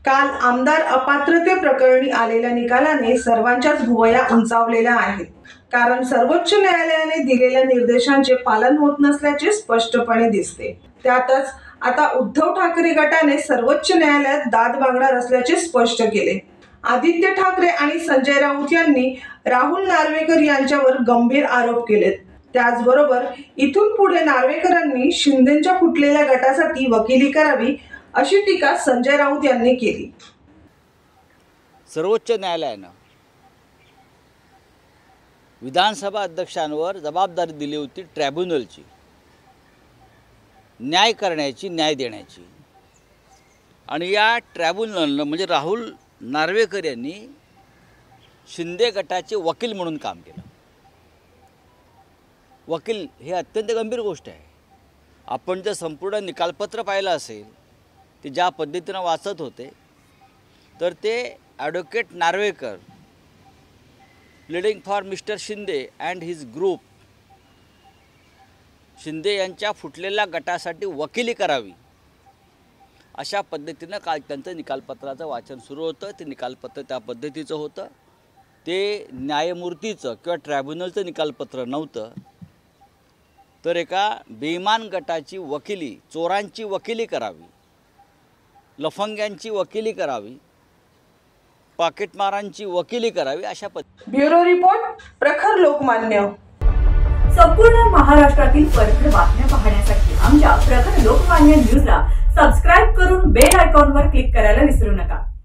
काल आमदार अपात्रते प्रकरणी आलेल्या निकालाने सर्वांच्याच भुवया उंचावलेल्या आहेत। कारण सर्वोच्च न्यायालयाने दिलेल्या निर्देशांचे पालन होत नसल्याचे स्पष्टपणे दिसते। त्यातच आता उद्धव ठाकरे गटाने सर्वोच्च न्यायालयात दाद मागणार असल्याचे स्पष्ट केले। आदित्य ठाकरे आणि संजय राऊत यांनी राहुल नार्वेकर यांच्यावर गंभीर आरोप केलेत। त्याचबरोबर इथून पुढे नार्वेकरांनी शिंदेच्या फुटलेल्या गटासाठी वकिली करावी अशी टीका संजय राऊत यांनी केली। सर्वोच्च न्यायालयाने विधानसभा अध्यक्षांवर जबाबदारी दिली होती ट्रिब्युनलची, न्याय करण्याची, न्याय देण्याची। आणि या ट्रिब्युनलनं म्हणजे राहुल नार्वेकर यांनी शिंदे गटाचे वकील म्हणून काम केलं। वकील हे अत्यंत गंभीर गोष्ट आहे। आपण जर संपूर्ण निकालपत्र पाहिलं असेल ते ज्या पद्धतीनं वाचत होते तर ते advocate Narwekar pleading for mister Shinde and his group, Shinde यांच्या फुटलेल्या गटासाठी वकिली करावी अशा पद्धतीनं काल त्यांचं निकालपत्राचं वाचन सुरू होतं। ते निकालपत्र त्या पद्धतीचं होतं, ते न्यायमूर्तीचं किंवा ट्रिब्युनलचं निकालपत्र नव्हतं, तर एका बेईमान गटाची वकिली, चोरांची वकिली करावी, लफंग्यांची वकिली करावी, पाकिटमारांची वकिली करावी अशा ब्युरो रिपोर्ट, प्रखर लोकमान्य। संपूर्ण महाराष्ट्रातील परखड बातम्या पाहण्यासाठी आमच्या प्रखर लोकमान्य न्यूजला सबस्क्राइब करून बेल आयकॉनवर क्लिक करायला विसरू नका।